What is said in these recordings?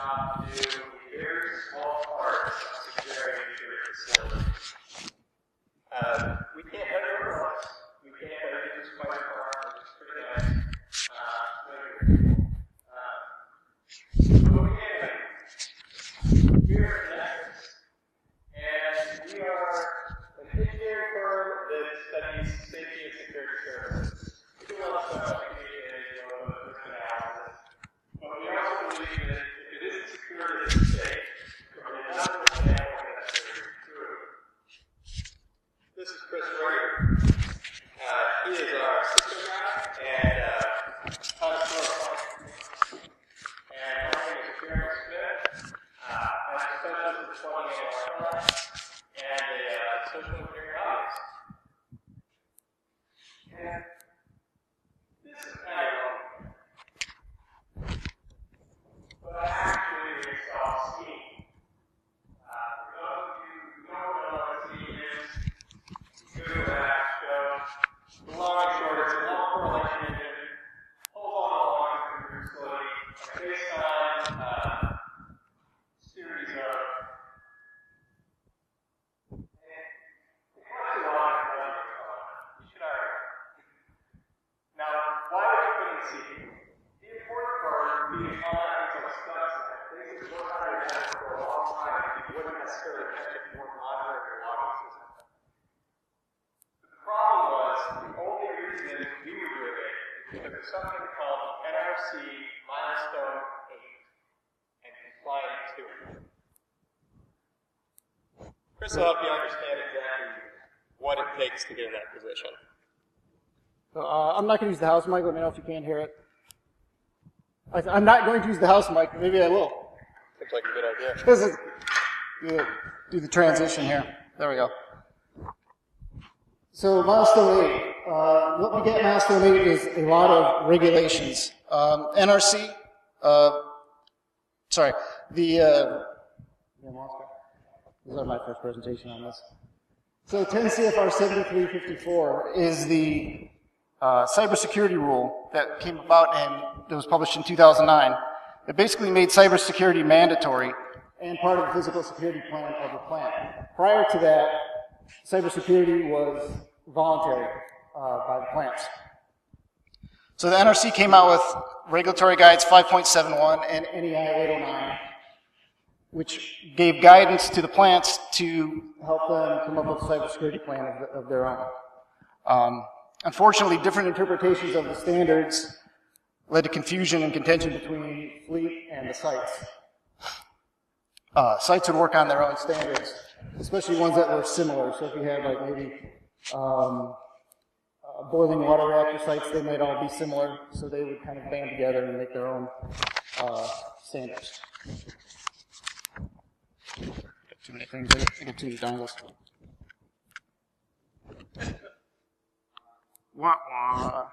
shop do very small parts of securing your facility. We can't have it otherwise. We can't have it just quite far, which is pretty nice. But we can. We are Nexus, and we are an engineering firm that studies safety and security services. We do a lot of stuff like communication, risk analysis, but we also believe that if it isn't secure, it isn't safe. So we're not understand what that security is through. This is Chris Raiter. He is our system guy and connoisseur of function. And my name is Karen Smith. I'm a specialist in plumbing and electronics and a social engineering hobbyist. And this is kind of long. But I actually install steam. For those of you who don't know what steam is, Google that, show. The long and short, it's a long correlation engine, holds all the lines in your facility, based on series of. It has a lot of numbers on it. You should already. Now, why would you put in C? The important part is being on things like Stuxnet. Things that work on your network for a long time, and you wouldn't necessarily catch it if you weren't monitoring your logging system. The problem was, the only reason that we were doing it is because of something called NRC Milestone 8 and compliant to it. Chris will help you understand exactly what it takes to get in that position. So, I'm not going to use the house mic. Let me know if you can't hear it. I'm not going to use the house mic. Maybe I will. Seems like a good idea. This is, do the transition here. There we go. So milestone 8. What we get in milestone 8 is a lot of regulations. NRC, this is my first presentation on this. So 10 CFR 7354 is the cybersecurity rule that came about and that was published in 2009. It basically made cybersecurity mandatory and part of the physical security plan of the plant. Prior to that, cybersecurity was voluntary by the plants. So the NRC came out with Regulatory Guides 5.71 and NEI 809, which gave guidance to the plants to help them come up with a cybersecurity plan of their own. Unfortunately, different interpretations of the standards led to confusion and contention between fleet and the sites. Sites would work on their own standards, especially ones that were similar. So if you had like maybe boiling water reactor sites, they might all be similar, so they would kind of band together and make their own standards. Too many things. I got too many dongles. Wah, wah.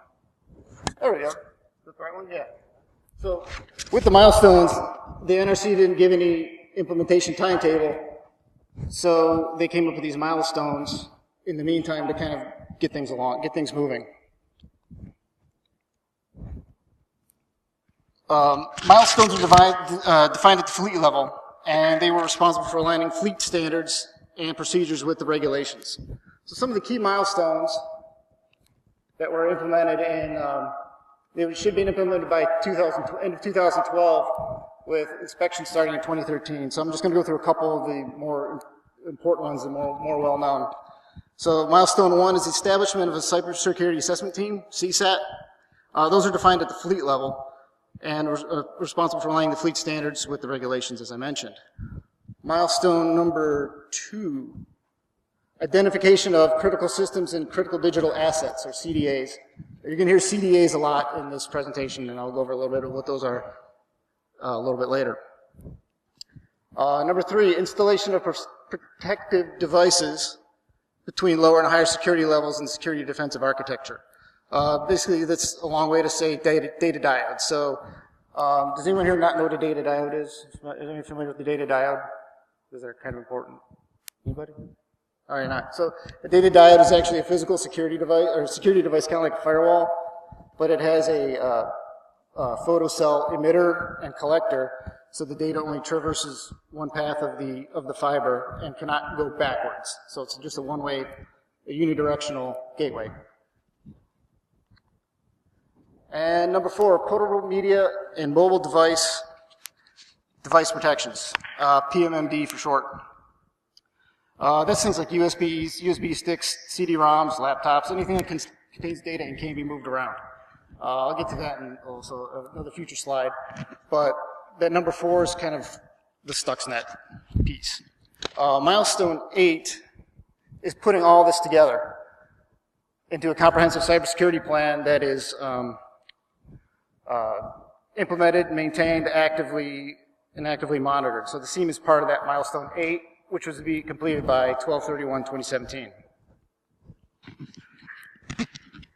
There we go. Is that the right one? Yeah. So with the milestones, the NRC didn't give any implementation timetable, so they came up with these milestones in the meantime to kind of get things along, get things moving. Milestones are defined at the fleet level, and they were responsible for aligning fleet standards and procedures with the regulations. So some of the key milestones that were implemented in, they should be implemented by end of 2012, with inspection starting in 2013. So I'm just going to go through a couple of the more important ones and more well-known. So milestone 1 is the establishment of a cybersecurity assessment team, CSAT. Those are defined at the fleet level and responsible for aligning the fleet standards with the regulations, as I mentioned. Milestone number 2, identification of critical systems and critical digital assets, or CDAs. You're going to hear CDAs a lot in this presentation, and I'll go over a little bit of what those are a little bit later. Number 3, installation of protective devices between lower and higher security levels in security defensive architecture. Basically, that's a long way to say data diode. So, does anyone here not know what a data diode is? Is anyone familiar with the data diode? Those are kind of important. Anybody? Oh, you're not. So, a data diode is actually a physical security device, or a security device kind of like a firewall, but it has a photocell emitter and collector. so the data only traverses one path of the fiber and cannot go backwards. So it's just a one-way, a unidirectional gateway. And number 4, portable media and mobile device protections, PMMD for short. That's things like USBs, USB sticks, CD-ROMs, laptops, anything that contains data and can be moved around. I'll get to that in also another future slide, but that number 4 is kind of the Stuxnet piece. Milestone 8 is putting all this together into a comprehensive cybersecurity plan that is implemented, maintained, actively monitored. So the SIEM is part of that milestone 8, which was to be completed by 12/31/2017.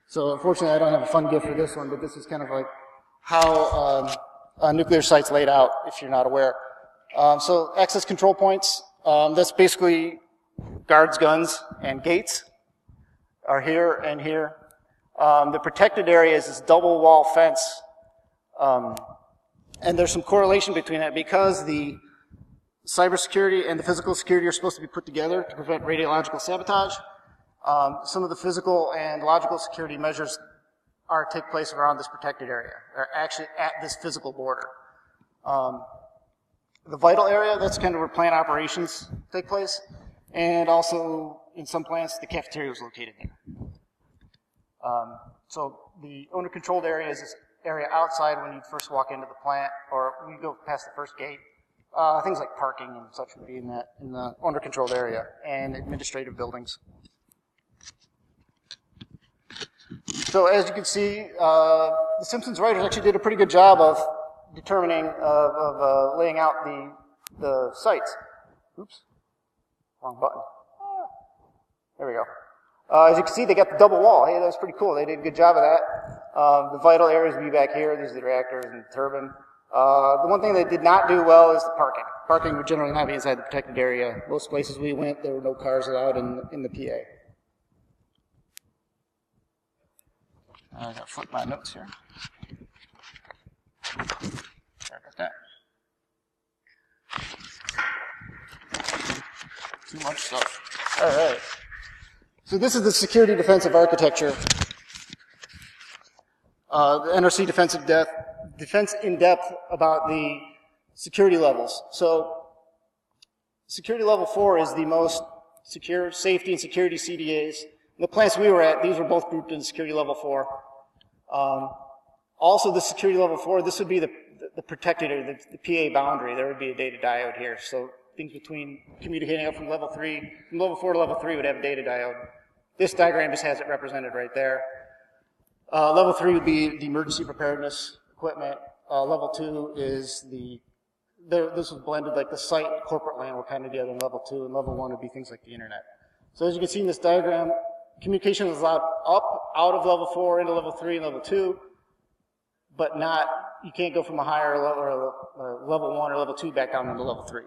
So unfortunately, I don't have a fun gift for this one, but this is kind of like how a nuclear site's laid out, if you're not aware. So access control points, that's basically guards, guns, and gates are here and here. The protected area is this double wall fence. And there's some correlation between that because the cybersecurity and the physical security are supposed to be put together to prevent radiological sabotage. Some of the physical and logical security measures take place around this protected area, or actually at this physical border. The vital area, that's kind of where plant operations take place, and also in some plants, the cafeteria is located there. So the owner-controlled area is this area outside when you first walk into the plant, or when you go past the first gate. Things like parking and such would be in the owner-controlled area, and administrative buildings. So as you can see, the Simpsons writers actually did a pretty good job of determining, laying out the sites. Oops, wrong button. There we go. As you can see, they got the double wall. Hey, that was pretty cool. They did a good job of that. The vital areas would be back here. These are the reactors and the turbine. The one thing they did not do well is the parking. Parking would generally not be inside the protected area. Most places we went, there were no cars allowed in the PA. I gotta flip my notes here. Sorry about that. Too much stuff. All right. So this is the security defensive architecture. The NRC defense in depth about the security levels. So security level 4 is the most secure safety and security CDAs. The plants we were at, these were both grouped in security level 4. Also the security level 4, this would be the protected area, the PA boundary. There would be a data diode here. So things between communicating up from level 3, from level 4 to level 3 would have a data diode. This diagram just has it represented right there. Level 3 would be the emergency preparedness equipment. Level 2 is this was blended, like the site and corporate LAN were kind of together in level 2, and level 1 would be things like the internet. So as you can see in this diagram, communication is allowed up, out of level 4 into level 3 and level 2, but not, you can't go from a higher level, or level 1 or level 2 back down into level 3.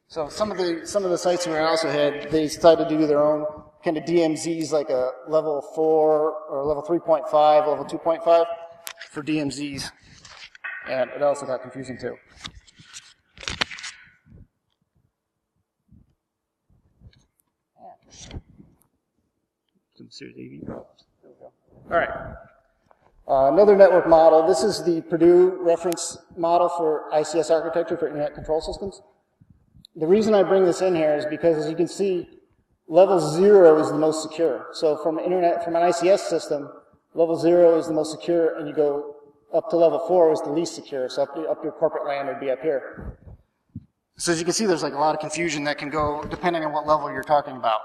So some of the sites we also had, they decided to do their own kind of DMZs, like a level 4 or level 3.5, level 2.5 for DMZs. And it also got confusing too. Some serious AV problems. There we go. All right. Another network model. This is the Purdue reference model for ICS architecture for internet control systems. The reason I bring this in here is because, as you can see, level 0 is the most secure. So from an ICS system, level 0 is the most secure, and you go up to level 4 is the least secure. So up to your corporate LAN would be up here. So as you can see, there's like a lot of confusion that can go depending on what level you're talking about.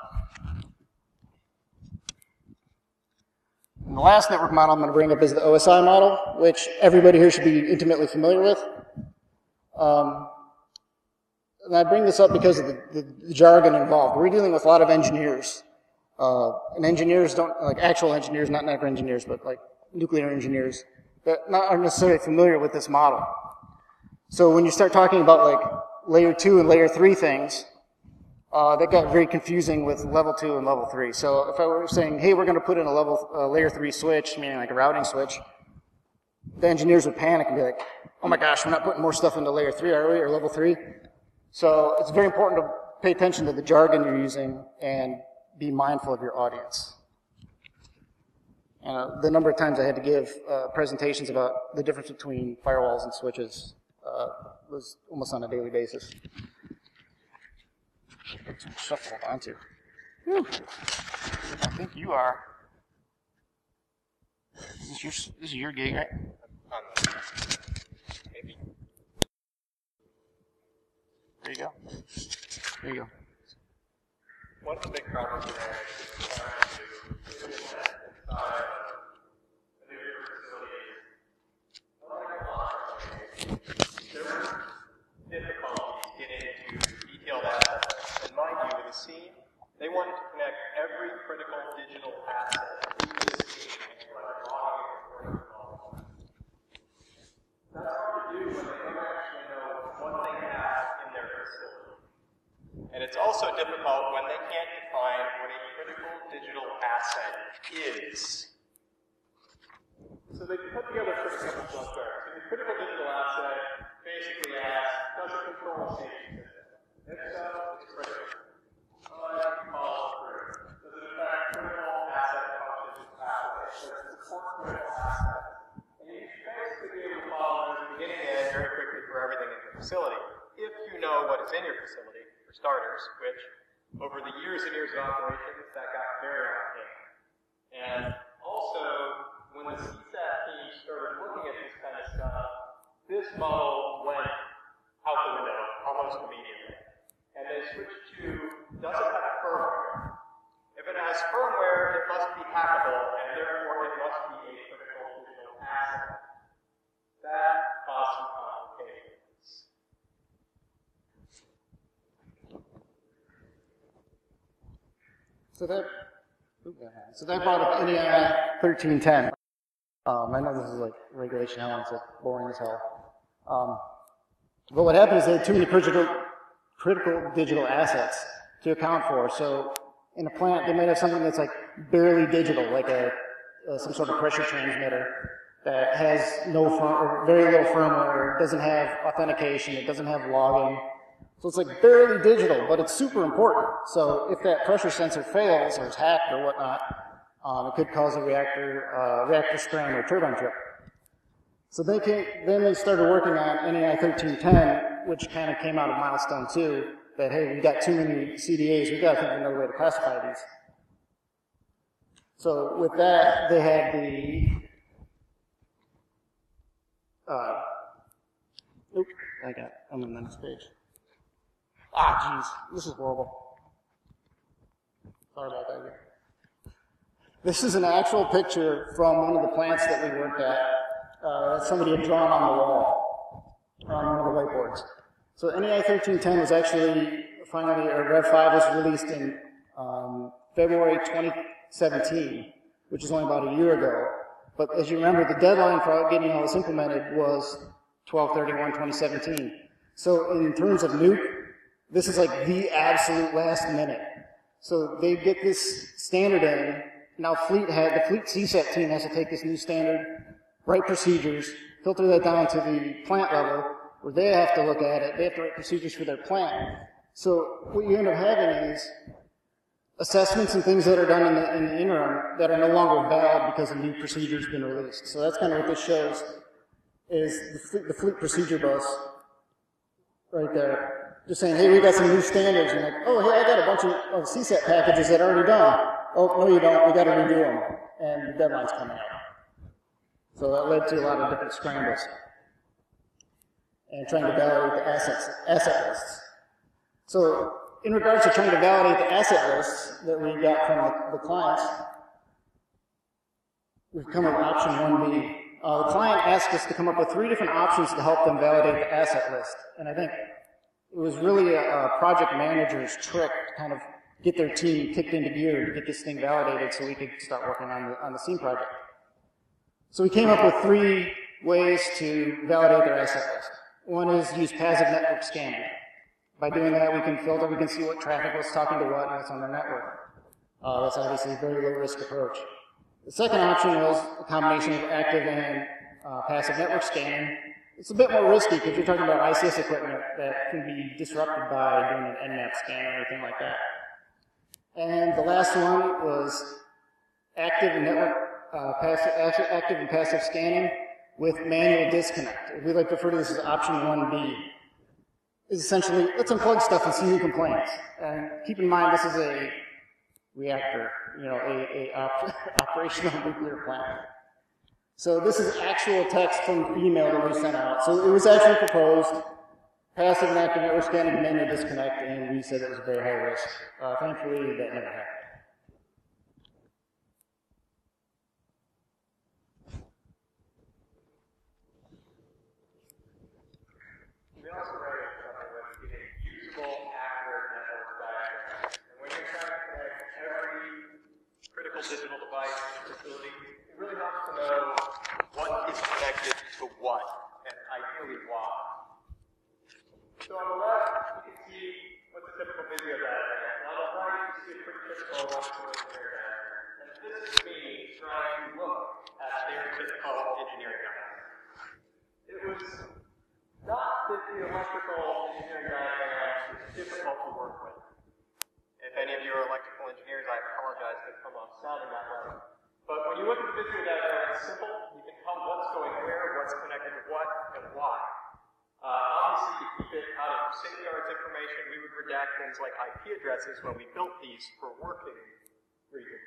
And the last network model I'm going to bring up is the OSI model, which everybody here should be intimately familiar with. And I bring this up because of the jargon involved. We're dealing with a lot of engineers. And engineers don't, like actual engineers, not network engineers, but like nuclear engineers, that aren't necessarily familiar with this model. So when you start talking about like layer 2 and layer 3 things, that got very confusing with level 2 and level 3. So if I were saying, hey, we're going to put in a layer 3 switch, meaning like a routing switch, the engineers would panic and be like, oh my gosh, we're not putting more stuff into layer 3, are we, or level 3? So it's very important to pay attention to the jargon you're using and be mindful of your audience. The number of times I had to give presentations about the difference between firewalls and switches was almost on a daily basis. Too much stuff to hold on to. Whew. I think you are. This is your gig, right? Maybe. There you go. There you go. One of the big problems today is trying to implement inside a nuclear facility. Unlike a lot of things, there were difficulties getting into detailed assets. And mind you, with a scene, they wanted to connect every critical digital asset to the scene, like logging and recording all. That's hard to do when they don't actually know what they have in their facility. And it's also difficult when they can't define what a critical digital asset is. So they put together a couple of contracts. So the critical digital asset basically asks, does it control a safety system? If so, it's critical. Does it affect critical asset functions pathways? Does it support critical assets? And you should basically be able to follow from the beginning to end very quickly for everything in your facility. If you know what is in your facility, for starters, which over the years and years of operations, that got very arcane. And also, when the CSAT team started looking at this kind of stuff, this model went out the window almost immediately. And they switched to, does it have firmware? If it has firmware, it must be hackable, and therefore it must be a critical digital asset. That caused some complications. So that brought up NEI 1310. I know this is like regulation hell, it's like boring as hell. But what happened is they had too many critical digital assets to account for. So in a plant, they might have something that's like barely digital, like some sort of pressure transmitter that has or very little firmware, it doesn't have authentication, it doesn't have logging. So it's like barely digital, but it's super important. So if that pressure sensor fails or is hacked or whatnot, it could cause a reactor scram or turbine trip. So then they started working on NEI 1310, which kind of came out of milestone 2, that hey, we've got too many CDAs, we've got to think of another way to classify these. So with that, they had I'm on the next page. Jeez, this is horrible. Sorry about that. This is an actual picture from one of the plants that we worked at. Somebody had drawn on the wall, on one of the whiteboards. So NEI 1310 was actually finally, or Rev 5 was released in February 2017, which is only about a year ago. But as you remember, the deadline for getting all this implemented was 12/31/2017. So in terms of Nuke, this is like the absolute last minute. So they get this standard in. Now the Fleet CSAT team has to take this new standard, write procedures, filter that down to the plant level, where they have to look at it. They have to write procedures for their plant. So what you end up having is assessments and things that are done in the interim that are no longer valid because a new procedure has been released. So that's kind of what this shows, is the Fleet procedure bus right there. Just saying, hey, we got some new standards. And like, oh, hey, I got a bunch of CSAT packages that are already done. Oh, no, you don't. We got to redo them. And the deadline's coming out. So that led to a lot of different scrambles. And trying to validate the asset lists. So in regards to trying to validate the asset lists that we got from the clients, we've come up with option 1B. The client asked us to come up with 3 different options to help them validate the asset list. And I think it was really a project manager's trick to kind of get their team kicked into gear to get this thing validated so we could start working on the scene project. So we came up with 3 ways to validate their asset list. One is use passive network scanning. By doing that, we can filter, we can see what traffic was talking to what and what's on their network. That's obviously a very low risk approach. The second option was a combination of active and passive network scanning. It's a bit more risky because you're talking about ICS equipment that can be disrupted by doing an Nmap scan or anything like that. And the last one was active and passive scanning with manual disconnect. We like to refer to this as option 1B. Is essentially, let's unplug stuff and see who complains. And keep in mind, this is a reactor, a operational nuclear plant. So this is actual text from the email that we sent out. So it was actually proposed, passive and active network scanning and manual disconnect, and we said it was a very high risk. Thankfully, that never happened. We also write something with a usable, accurate network diagram. And when you're trying to connect every critical digital device in the facility, it really helps to know what is connected to what, and ideally why. So on the left, you can see what's a typical video diagram. And on the right, you see a pretty typical electrical engineering diagram. And this is me trying to look at their typical engineering diagram. It was not that the electrical engineering diagram is difficult to work with. If any of you are electrical engineers, I apologize if I'm sounding that way. But when you look at the video diagram, it's simple. You can tell what's going where, what's connected to what, and why. Obviously, to keep it out of safeguards information, we would redact things like IP addresses when we built these for working regions.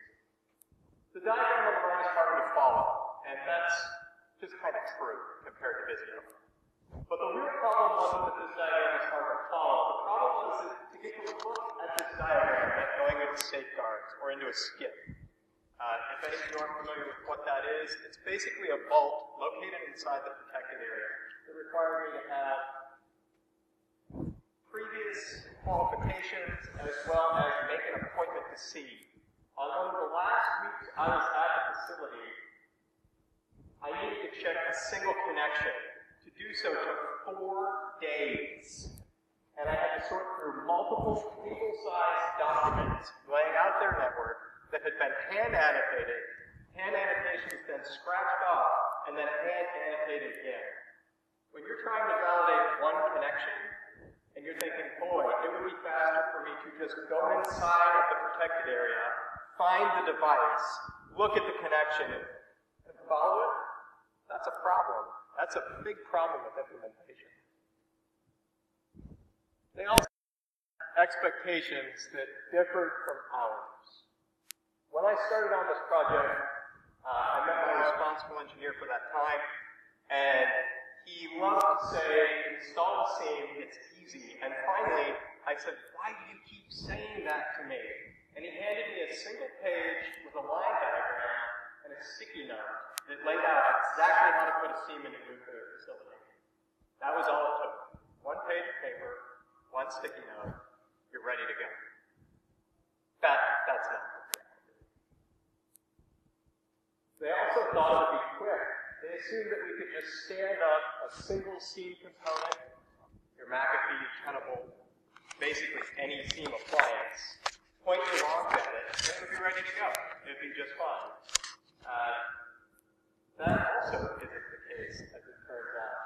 The diagram on the right is harder to follow, and that's just kind of true compared to Visio. But the real problem wasn't that this diagram is hard to follow. The problem was that to get a look at this diagram meant going into safeguards or into a skip. If any of you aren't familiar with what that is, it's basically a vault located inside the protected area that required me to have previous qualifications as well as make an appointment to see. On one of the last weeks I was at the facility, I needed to check a single connection. To do so took 4 days. And I had to sort through multiple table-sized documents laying out their network that had been hand-annotated, hand annotations then scratched off, and then hand-annotated again. When you're trying to validate one connection, and you're thinking, boy, it would be faster for me to just go inside of the protected area, find the device, look at the connection, and follow it, that's a problem. That's a big problem with implementation. They also had expectations that differed from ours. When I started on this project, I met my responsible engineer for that time, and he loved to say, install a seam, it's easy. And finally, I said, why do you keep saying that to me? And he handed me a single page with a line diagram and a sticky note that laid out exactly how to put a seam in a nuclear facility. That was all it took. 1 page of paper, 1 sticky note, you're ready to go. That's not the reality. They also thought it would be quick. They assumed that we could just stand up a single seam component, your McAfee, Tenable, basically any seam appliance, point your logs at it, and it would be ready to go. It would be just fine. That also isn't the case, as it turns out.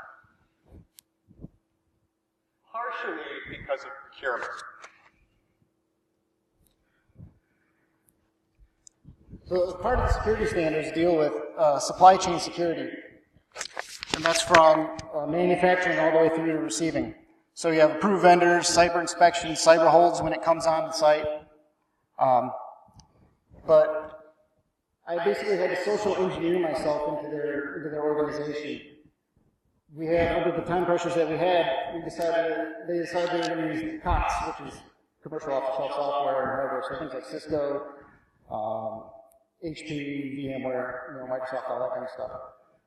Partially because of procurement. So part of the security standards deal with supply chain security. And that's from manufacturing all the way through to receiving. So you have approved vendors, cyber inspections, cyber holds when it comes on the site. But I basically had to social engineer myself into their organization. We had, under the time pressures that we had, they decided they were going to use COTS, which is commercial off-the-shelf software and hardware, so things like Cisco, HP, VMware, Microsoft, all that kind of stuff.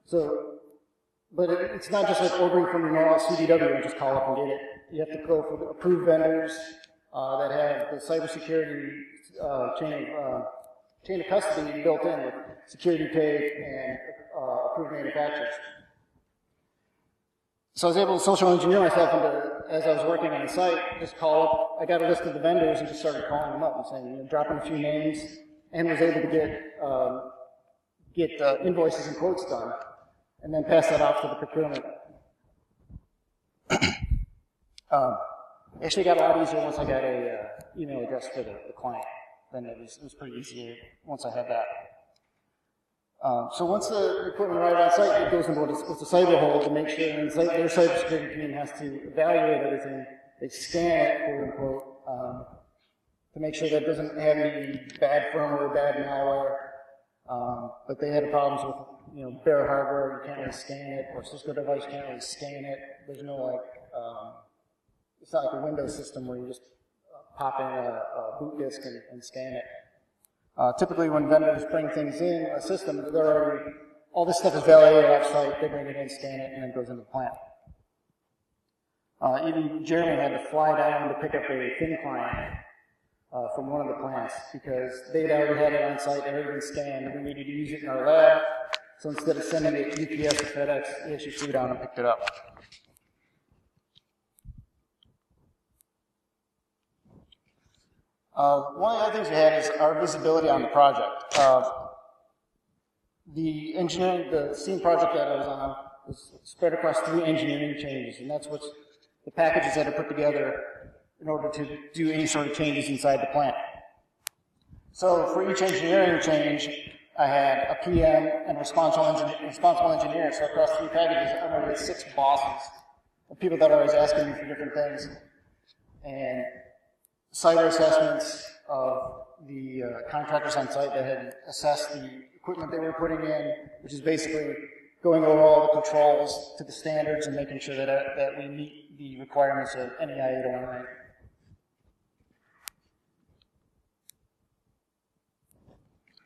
So, but it's not just like ordering from your normal CDW and just call up and get it. You have to go for the approved vendors that have the cybersecurity chain of custody built in with security tape and approved manufacturers. So I was able to social engineer myself into, as I was working on the site, just call up, I got a list of the vendors and just started calling them up and saying, dropping a few names, and was able to get invoices and quotes done. and then pass that off to the procurement. Actually got a lot easier once I got a email address for the client. Then it was pretty easy once I had that. So once the equipment arrives on site, it goes into what's a cyber hold to make sure, and their cybersecurity team has to evaluate everything. They scan it, quote unquote, to make sure that it doesn't have any bad firmware, bad malware. But they had problems with, bare hardware, you can't really scan it, or Cisco device can't really scan it. There's no it's not like a Windows system where you just pop in a boot disk and scan it. Typically when vendors bring things in a system, all this stuff is validated off-site, they bring it in, scan it, and then it goes into the plant. Even Jeremy had to fly down to pick up a thin client from one of the plants because they'd already had it on site, it had been scanned, and we needed to use it in our lab. So instead of sending it UPS or FedEx, we actually flew down and picked it up. One of the other things we had is our visibility on the project. The SEAM project that I was on was spread across 3 engineering changes, and that's what's the packages that are put together in order to do any sort of changes inside the plant. So for each engineering change, I had a PM and responsible engineer. So across 3 packages, I had 6 bosses of people that are always asking me for different things. And cyber assessments of the contractors on site that had assessed the equipment they were putting in, which is basically going over all the controls to the standards and making sure that we meet the requirements of NEI 809.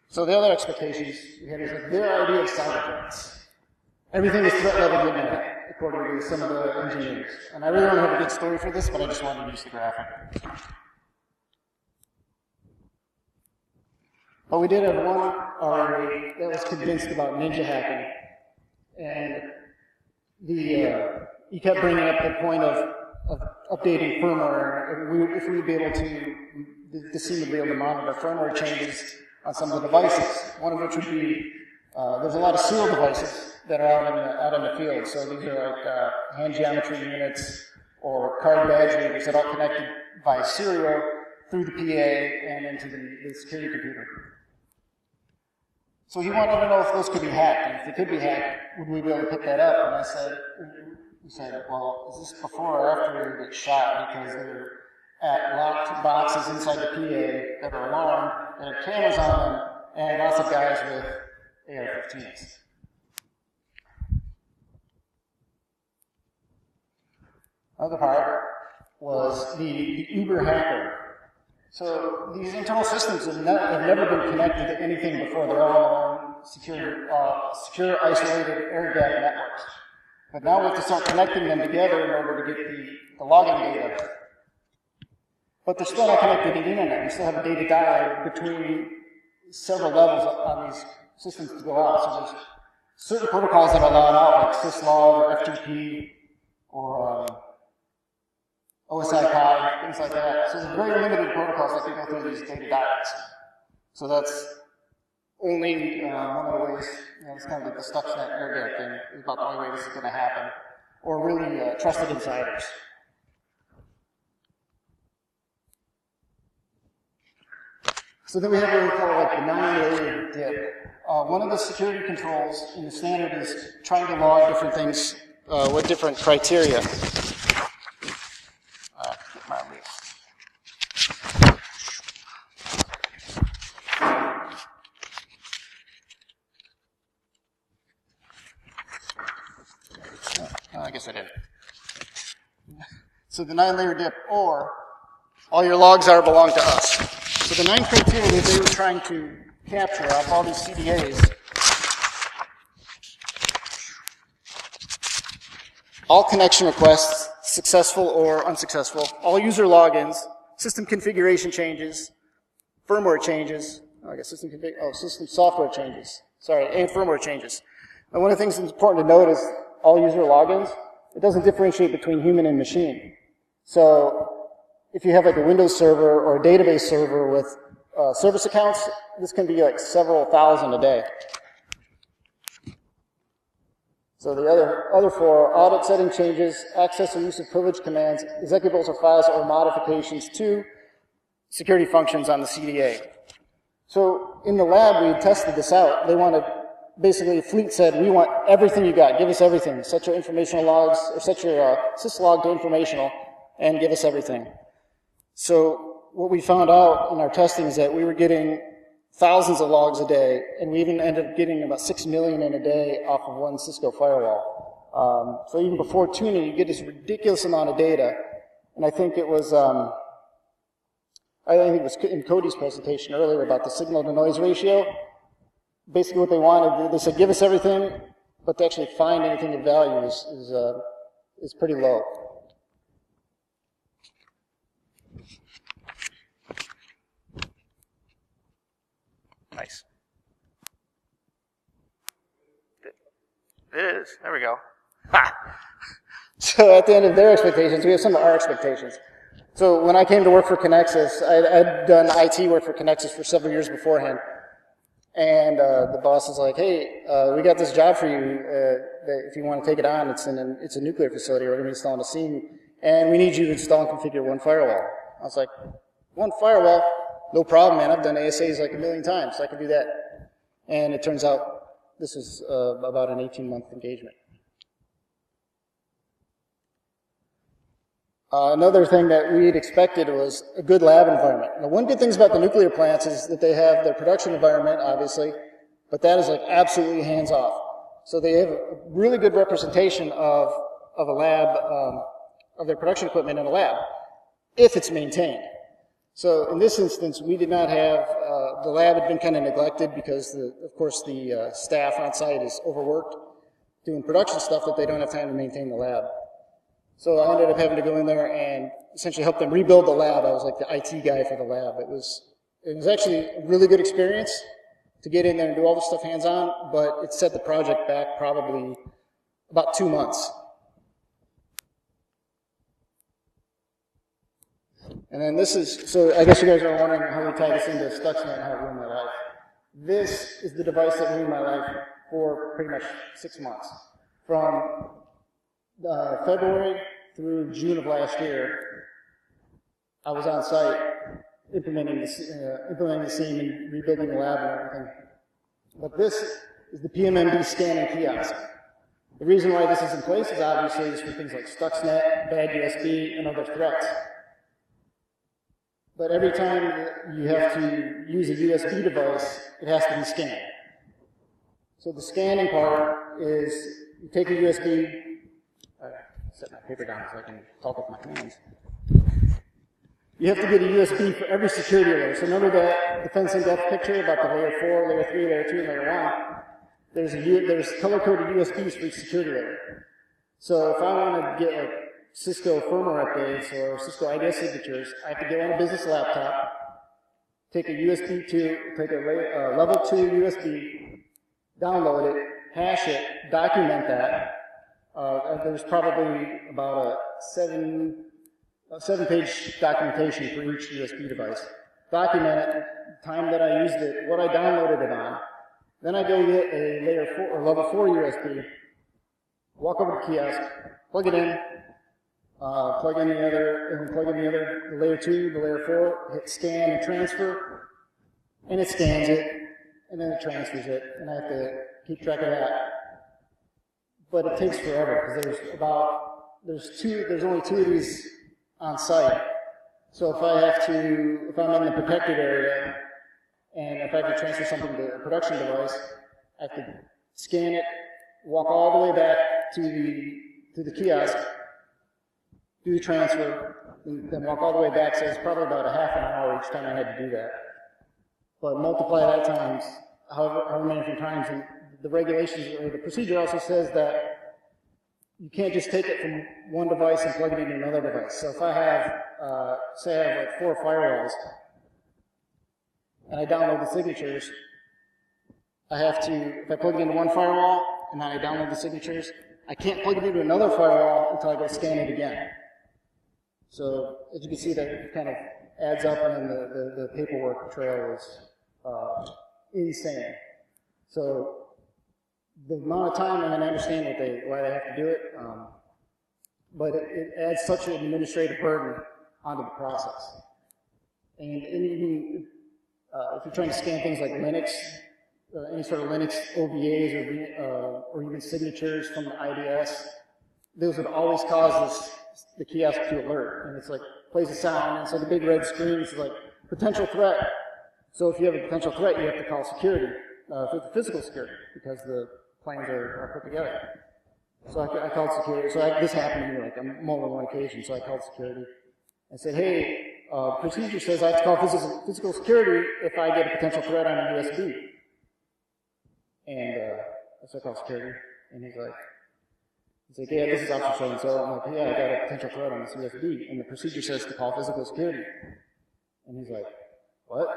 So the other expectations we had is their idea of cyber threats. Everything is threat level midnight, according to some of the engineers. And I really don't have a good story for this, but I just wanted to use the graphic. But we did have one RA that was convinced about ninja hacking. And he kept bringing up the point of updating firmware. If we would be able to, the team would be able to monitor firmware changes on some of the devices. One of which would be, there's a lot of serial devices that are out in the field. So these are like hand geometry units or card badge readers that are connected by serial through the PA and into the security computer. So he wanted to know if those could be hacked, and if they could be hacked, would we be able to pick that up? And he said, well, is this before or after we get shot? Because they're at locked boxes inside the PA that are alarmed, that have cameras on them, and lots of guys with AR-15s. Other part was the Uber hacker. So these internal systems have never been connected to anything before. They're all secure, isolated air-gapped networks. But now we have to start connecting them together in order to get the logging data. But they're still not connected to the internet. We still have a data dial between several levels on these systems to go out. So there's certain protocols that are allowed out, like syslog or FTP or OSI-PI, things like that. So there's very limited protocols that can go through these data dials. So that's only one of the ways, it's kind of like the Stuxnet air-gap thing, is about the only way this is going to happen. Or really trusted insiders. So then we have what we call like the 9-layer dip. One of the security controls in the standard is trying to log different things with different criteria. I guess I did. So the 9-layer dip, or all your logs belong to us. So the 9 criteria that they were trying to capture off all these CDAs, all connection requests, successful or unsuccessful, all user logins, system configuration changes, firmware changes, system software changes, and firmware changes. And one of the things that's important to note is all user logins, it doesn't differentiate between human and machine. So if you have like a Windows server or a database server with service accounts, this can be like several thousand a day. So the other four are audit setting changes, access or use of privileged commands, executables or files or modifications to security functions on the CDA. So in the lab, we tested this out. They wanted, basically, Fleet said, we want everything you got. Give us everything. Set your informational logs, or set your syslog to informational, and give us everything. So what we found out in our testing is that we were getting thousands of logs a day, and we even ended up getting about 6 million in a day off of one Cisco firewall. So even before tuning, you get this ridiculous amount of data. And I think it was, in Cody's presentation earlier about the signal to noise ratio. Basically what they wanted, they said, give us everything, but to actually find anything of value is pretty low. Nice. It is. There we go. Ha! So at the end of their expectations, we have some of our expectations. So when I came to work for Connexus, I'd done IT work for Connexus for several years beforehand. And the boss was like, hey, we got this job for you. If you want to take it on, it's a nuclear facility. We're going to be installing a scene. And we need you to install and configure one firewall. I was like, one firewall? No problem, man. I've done ASAs like 1 million times. So I can do that. And it turns out this was about an 18-month engagement. Another thing that we had expected was a good lab environment. Now, one good thing about the nuclear plants is that they have their production environment, obviously, but that is like absolutely hands-off. So they have a really good representation of a lab, of their production equipment in a lab, if it's maintained. So in this instance, we did not have, the lab had been kind of neglected because, of course, the staff on site is overworked doing production stuff that they don't have time to maintain the lab. So I ended up having to go in there and essentially help them rebuild the lab. I was like the IT guy for the lab. It was actually a really good experience to get in there and do all the stuff hands-on, but it set the project back probably about 2 months. And then this is, so I guess you guys are wondering how we tie this into Stuxnet and how it ruined my life. This is the device that ruined my life for pretty much 6 months. From February through June of last year, I was on site implementing the scene and rebuilding the lab and everything. But this is the PMMD scanning kiosk. The reason why this is in place is obviously for things like Stuxnet, bad USB, and other threats. But every time you have to use a USB device, it has to be scanned. So the scanning part is you take a USB, set my paper down so I can talk with my hands. You have to get a USB for every security layer. So remember that defense in-depth picture about the layer 4, layer 3, layer 2, and layer 1? There's color-coded USBs for each security layer. So if I want to get like Cisco firmware updates or Cisco IDS signatures, I have to get on a business laptop, take a USB 2, take a level 2 USB, download it, hash it, document that. There's probably about a 7-page documentation for each USB device. Document it, time that I used it, what I downloaded it on. Then I go get a layer 4 or level 4 USB, walk over to the kiosk, plug it in, plug in the layer 2, the layer 4, hit scan and transfer, and it scans it, and then it transfers it, and I have to keep track of that. But it takes forever because there's only 2 of these on site. So if I'm in the protected area and if I have to transfer something to a production device, I have to scan it, walk all the way back to the kiosk, do the transfer, then walk all the way back. So it's probably about a half an hour each time I had to do that. But multiply that times however many different times, and the regulations or the procedure also says that you can't just take it from one device and plug it into another device. So if I have, say I have like 4 firewalls, and I download the signatures, I have to, if I plug it into one firewall, and then I download the signatures, I can't plug it into another firewall until I go scan it again. So as you can see, that kind of adds up, and then the paperwork trail is insane. So the amount of time, and I understand why they have to do it, but it adds such an administrative burden onto the process. And even if you're trying to scan things like Linux, any sort of Linux OVAs or even signatures from the IDS, those would always cause the kiosk to alert. And it's like, plays a sound, and so the big red screen is like, potential threat. So if you have a potential threat, you have to call security, for the physical security, because the plans are put together. So I called security. So this happened to me like on more than one occasion. So I called security and said, hey, procedure says I have to call physical security if I get a potential threat on a USB. And so I called security, and he's like, yeah, this is Officer so-and-so. I'm like, yeah, I got a potential threat on this USB. And the procedure says to call physical security. And he's like, what?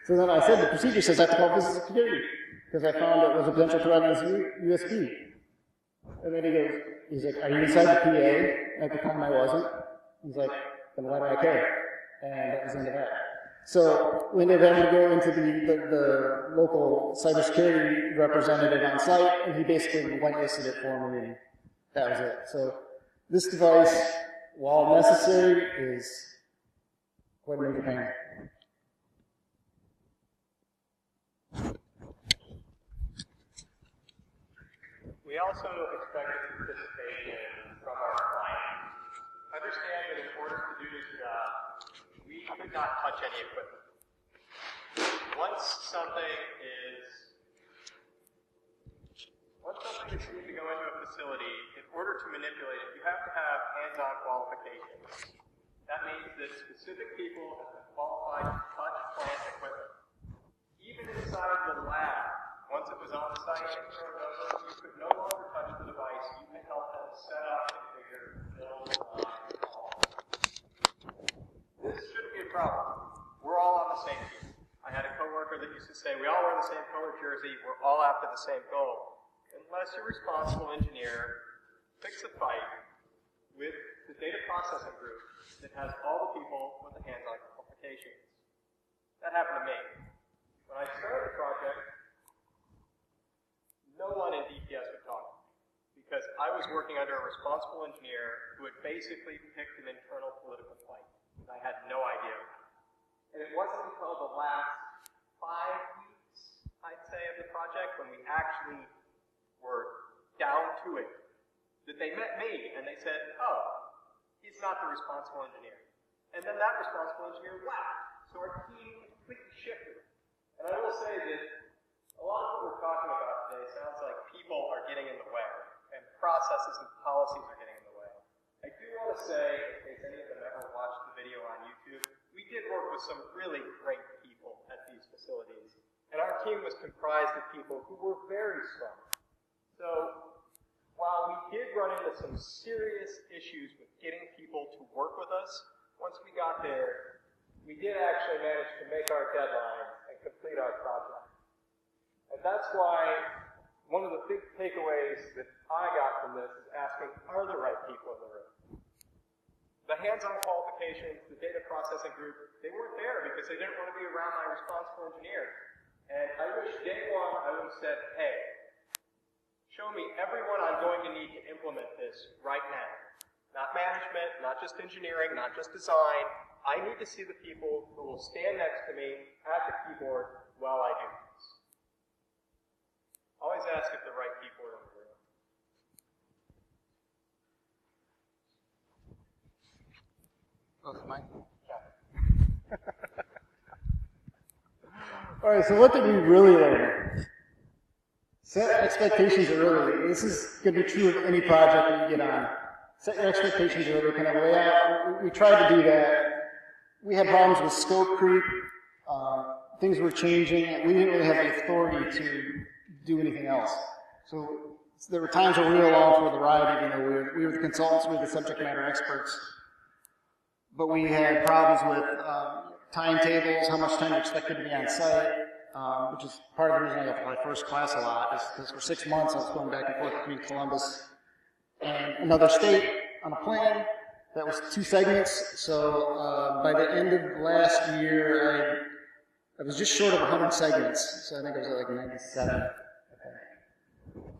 So then I said, the procedure says I have to call physical security, because I found it was a potential threat on his USB. And then he's like, are you inside the PA? At the time I wasn't. He's like, then why do I care? And that was the end of that. So we ended up having to go into the local cybersecurity representative on site, and he basically whitelisted it for me, and that was it. So this device, while necessary, is quite a major pain. We also expected participation from our client. Understand that in order to do this job, we could not touch any equipment. Once something is seen to go into a facility, in order to manipulate it, you have to have hands-on qualifications. That means that specific people have been qualified to touch plant equipment. Even inside the lab, once it was on site, you could no longer touch the device. You can help them set up, configure, build, install. This shouldn't be a problem. We're all on the same team. I had a coworker that used to say, we all wear the same color jersey, we're all after the same goal. Unless your responsible engineer picks a fight with the data processing group that has all the people with the hands-on qualifications. That happened to me. When I started the project, no one in DPS would talk to me, because I was working under a responsible engineer who had basically picked an internal political fight. And I had no idea. And it wasn't until the last 5 weeks, I'd say, of the project, when we actually were down to it, that they met me and they said, oh, he's not the responsible engineer. And then that responsible engineer left. So our team completely shifted. And I will say that a lot of what we're talking about today sounds like people are getting in the way, and processes and policies are getting in the way. I do want to say, in case any of them ever watched the video on YouTube, we did work with some really great people at these facilities. And our team was comprised of people who were very strong. So, while we did run into some serious issues with getting people to work with us, once we got there, we did actually manage to make our deadline and complete our project. And that's why one of the big takeaways that I got from this is asking, are the right people in the room? The hands-on qualifications, the data processing group, they weren't there because they didn't want to be around my responsible engineer. And I wish day one I would have said, hey, show me everyone I'm going to need to implement this right now. Not management, not just engineering, not just design. I need to see the people who will stand next to me at the keyboard while I do this. Always ask if the right people are in the room. Oh, mine. All right, so what did we really learn? Set expectations early. This is going to be true of any project that you get on. Set your expectations early, kind of lay out. We tried to do that. We had problems with scope creep. Things were changing, and we didn't really have the authority to do anything else. So there were times where we were along for the ride, even though we were the consultants, we were the subject matter experts. But we had problems with timetables, how much time you're expected to be on site, which is part of the reason I got my first class a lot, is because for 6 months I was going back and forth between Columbus and another state on a plane. That was 2 segments, so by the end of last year, it was just short of 100 segments, so I think it was at like 97.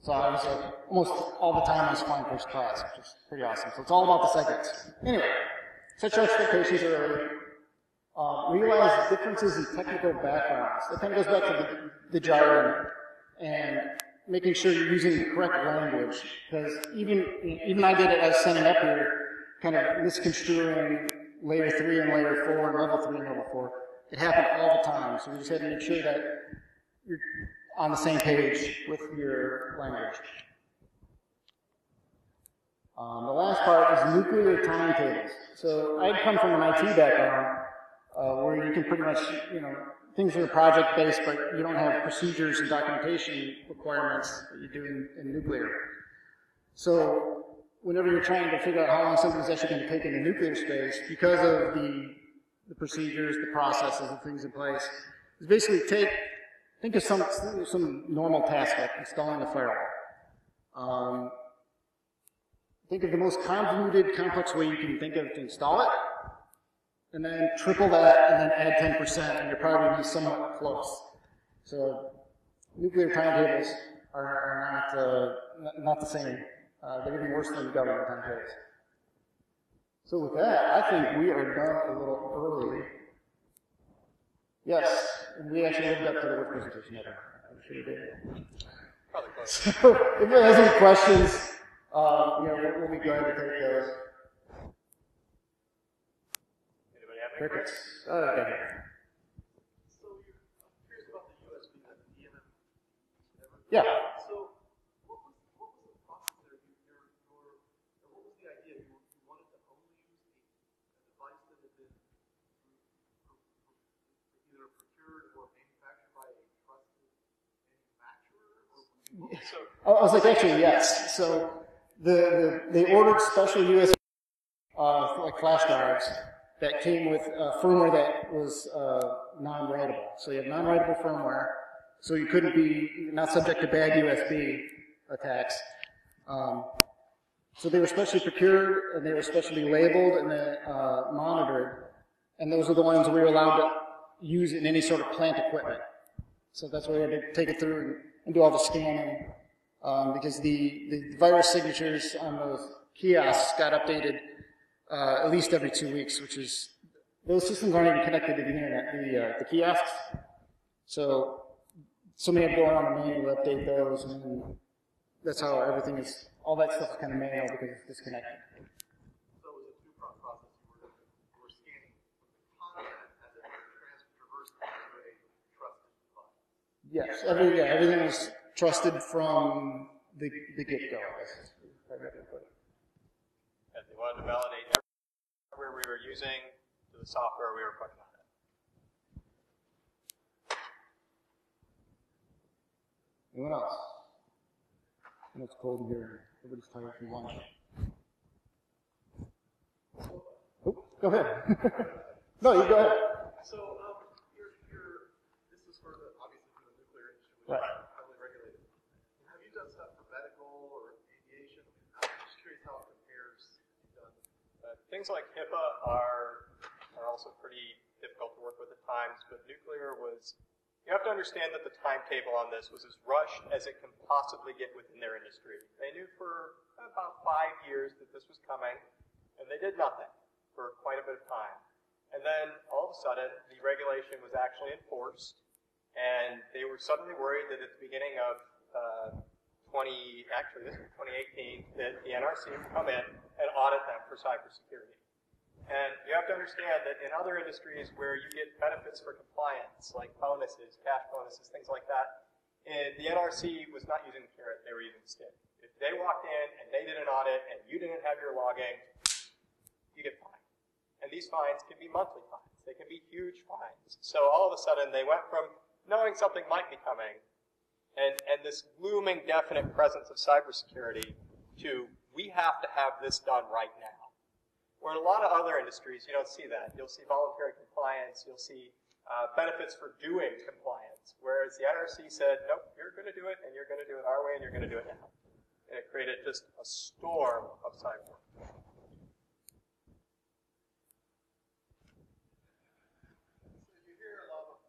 So I was almost all the time I was flying first class, which is pretty awesome. So it's all about the segments. Anyway, set your expectations early. Realize differences in technical backgrounds. That kind of goes back to the jargon and making sure you're using the correct language. Because even I did it as sending up here, kind of misconstruing layer 3 and layer 4 and level 3 and level 4. It happened all the time, so we just had to make sure that you're on the same page with your language. The last part is nuclear timetables. So I'd come from an IT background where you can pretty much, things are project-based, but you don't have procedures and documentation requirements that you do in nuclear. So whenever you're trying to figure out how long something's actually going to take in the nuclear space, because of the procedures, the processes, and things in place, is basically think of some normal task like installing a firewall. Think of the most convoluted, complex way you can think of to install it, and then triple that, and then add 10%, and you're probably going to be somewhat close. So nuclear timetables are not the same. They're even worse than government timetables. So with that, I think we are done a little early. Yes, and we actually lived up to the work presentation. I'm sure you did. Probably close. So if anyone has any questions, we'll be glad to take those. Anybody have any Crickets. questions? Okay. So I'm curious about the USB and the DNM. Yeah. So what was the process there? What was the idea? You wanted to only use a device that had been either procured or manufactured by a trusted manufacturer? I was like, actually, yes. So they ordered special USB like flash drives that came with firmware that was non-writable. So you have non-writable firmware, so you couldn't be not subject to bad USB attacks. So they were specially procured and they were specially labeled and then monitored, and those are the ones we were allowed to use in any sort of plant equipment. So that's why we had to take it through and do all the scanning, because the virus signatures on those kiosks got updated at least every 2 weeks, which is, those systems aren't even connected to the internet, the kiosks. So somebody had to go around and manually update those, and that's how everything is, all that stuff is kind of manual because it's disconnected. So it was a two-pronged process. You were scanning the content as it traversed through a trusted device. Yes, everything was trusted from the get-go. And they wanted to validate every hardware we were using to the software we were putting on it. Anyone else? I know it's cold in here. Everybody's tired from lunch. Oh, go ahead. No, you go ahead. So this is for the, obviously for the nuclear industry, which Right. is highly regulated. Have you done stuff for medical or aviation? I'm just curious how it compares. Things like HIPAA are also pretty difficult to work with at times, but nuclear was, you have to understand that the timetable on this was as rushed as it can possibly get within their industry. They knew for about 5 years that this was coming, and they did nothing for quite a bit of time. And then all of a sudden, the regulation was actually enforced, and they were suddenly worried that at the beginning of 2018, that the NRC would come in and audit them for cybersecurity. And you have to understand that in other industries where you get benefits for compliance, like bonuses, cash bonuses, things like that, the NRC was not using the carrot, they were using the stick. If they walked in and they did an audit and you didn't have your logging, you get fined. And these fines can be monthly fines. They can be huge fines. So all of a sudden they went from knowing something might be coming and this looming definite presence of cybersecurity to we have to have this done right now. Where in a lot of other industries, you don't see that. You'll see voluntary compliance. You'll see benefits for doing compliance. Whereas the NRC said, nope, you're going to do it, and you're going to do it our way, and you're going to do it now. And it created just a storm of cyber work. So you hear a lot of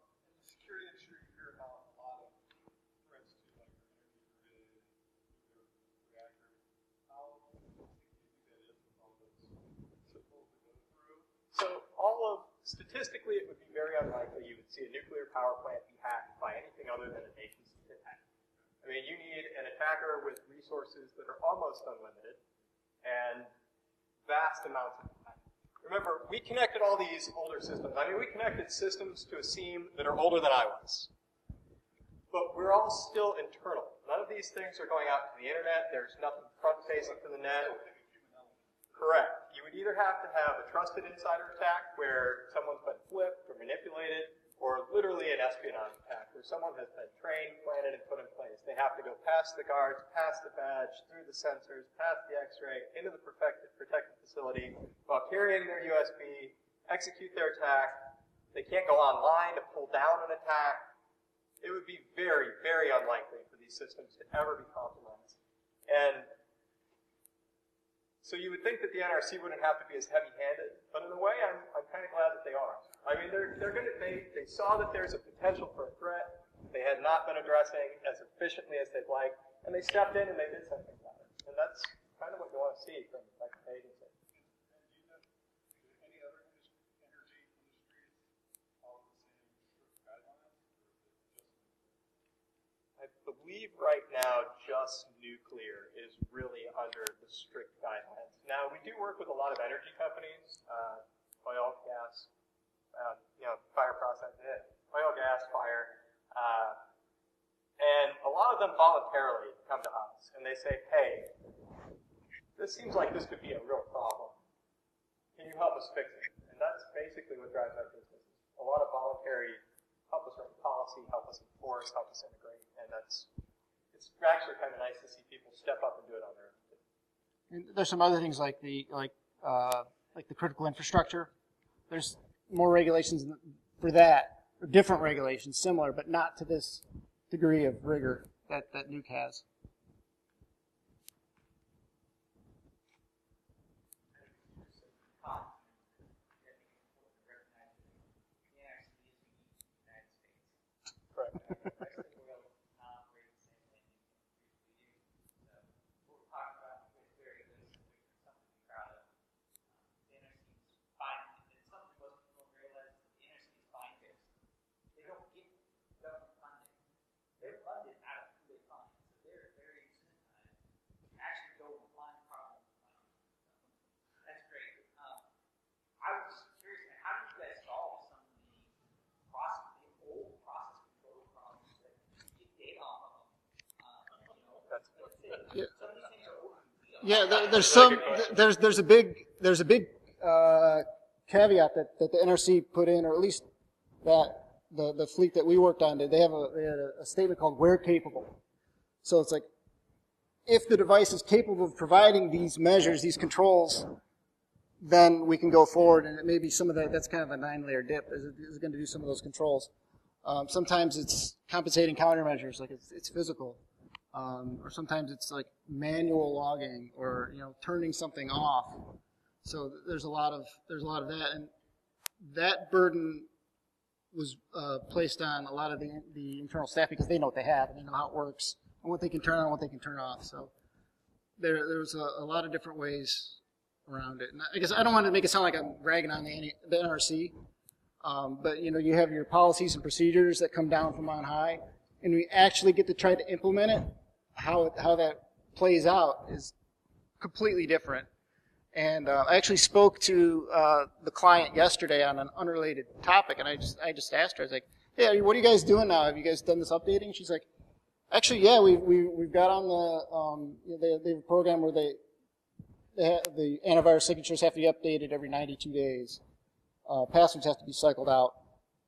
statistically, it would be very unlikely you would see a nuclear power plant be hacked by anything other than a nation-state attack. I mean, you need an attacker with resources that are almost unlimited and vast amounts of time. Remember, we connected all these older systems. I mean, we connected systems to a seam that are older than I was. But we're all still internal. None of these things are going out to the internet. There's nothing front-facing to the net. Correct. You would either have to have a trusted insider attack where someone's been flipped or manipulated, or literally an espionage attack where someone has been trained, planted, and put in place. They have to go past the guards, past the badge, through the sensors, past the x-ray, into the protected facility, while carrying their USB, execute their attack. They can't go online to pull down an attack. It would be very, very unlikely for these systems to ever be compromised. And so you would think that the NRC wouldn't have to be as heavy-handed, but in a way, I'm kind of glad that they are. I mean, they saw that there's a potential for a threat they had not been addressing as efficiently as they'd like, and they stepped in and they did something about it. And that's kind of what you want to see from an agency. Any other energy industries follow the same strict guidelines? I believe right now just nuclear is really under the strict guidelines. Now, we do work with a lot of energy companies, oil, gas, fire processing, oil, gas, fire, and a lot of them voluntarily come to us and they say, hey, this seems like this could be a real problem. Can you help us fix it? And that's basically what drives our business. A lot of voluntary help us write policy, help us enforce, help us integrate, and it's actually kind of nice to see people step up and do it on their own. And there's some other things like the critical infrastructure. There's more regulations for that, or different regulations, similar, but not to this degree of rigor that Nuke has. Yeah, there's a big caveat that the NRC put in, or at least that the fleet that we worked on did. They had a statement called "where capable." So it's like, if the device is capable of providing these measures, these controls, then we can go forward. And it may be some of that's kind of a 9-layer dip. Is it going to do some of those controls? Sometimes it's compensating countermeasures, like it's physical. Or sometimes it's like manual logging, or turning something off. So there's a lot of that, and that burden was placed on a lot of the internal staff because they know what they have and they know how it works and what they can turn on and what they can turn off. So there's a lot of different ways around it. And I guess I don't want to make it sound like I'm ragging on the NRC, but you have your policies and procedures that come down from on high, and we actually get to try to implement it. How that plays out is completely different. And I actually spoke to the client yesterday on an unrelated topic, and I just asked her, I was like, "Hey, what are you guys doing now? Have you guys done this updating?" She's like, "Actually, yeah, we've got on the they have a program where the antivirus signatures have to be updated every 92 days. Passwords have to be cycled out,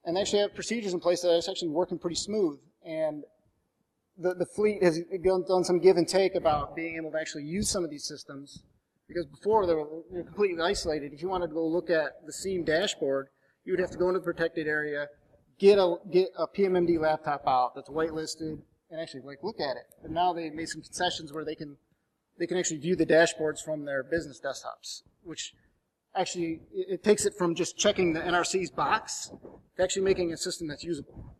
and they actually have procedures in place that is actually working pretty smooth." And the fleet has done some give and take about being able to actually use some of these systems, because before they were completely isolated. If you wanted to go look at the SEAM dashboard, you would have to go into the protected area, get a PMMD laptop out that's whitelisted, and actually look at it. And now they've made some concessions where they can actually view the dashboards from their business desktops, which actually it takes it from just checking the NRC's box to actually making a system that's usable.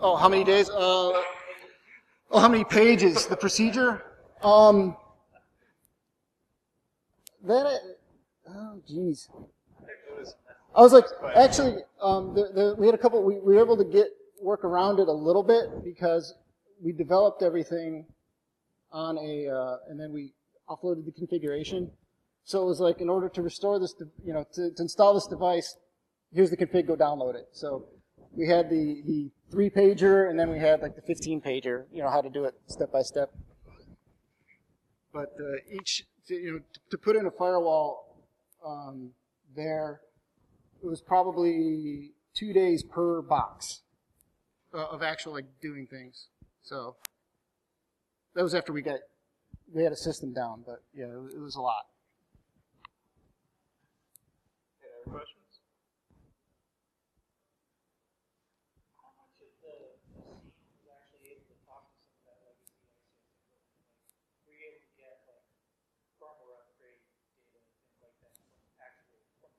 Oh, how many days? How many pages? The procedure? oh, geez. I was like, actually, we had a couple, we were able to work around it a little bit because we developed everything on and then we offloaded the configuration. So it was like, in order to restore this, to install this device, here's the config, go download it. So we had the 3-pager, and then we had like the 15-pager, how to do it step by step. But to put in a firewall there, it was probably 2 days per box of actual doing things. So that was after we had a system down, but yeah, it was a lot. Any other questions? How much of the scene was actually able to talk to some of that legacy ICS? Were you able to get firmware upgrade data and things like that from actual from the system?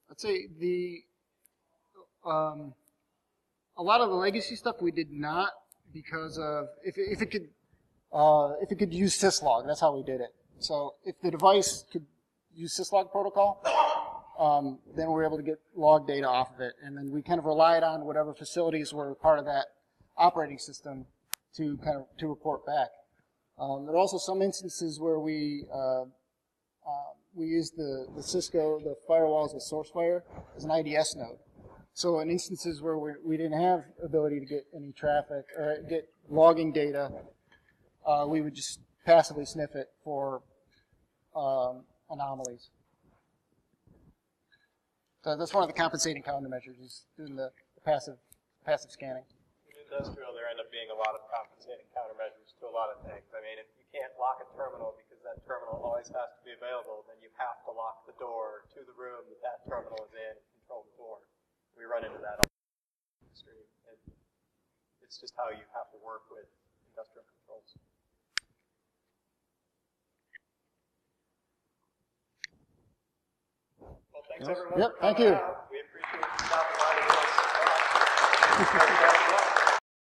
I'd say a lot of the legacy stuff we did not, because of if it could use syslog, that's how we did it. So if the device could use syslog protocol, then we were able to get log data off of it, and then we kind of relied on whatever facilities were part of that operating system to report back. There are also some instances where we used the Cisco, the firewall as a SourceFire as an IDS node. So in instances where we didn't have ability to get any traffic or get logging data, we would just passively sniff it for anomalies. So that's one of the compensating countermeasures, is doing the passive scanning. In industrial, there end up being a lot of compensating countermeasures to a lot of things. I mean, if you can't lock a terminal because that terminal always has to be available, then you have to lock the door to the room that terminal is in and control the door. We run into that all the industry. It's just how you have to work with industrial controls. Well, thanks everyone. Yep, for thank coming you. out. We appreciate you stopping by to give us some talk.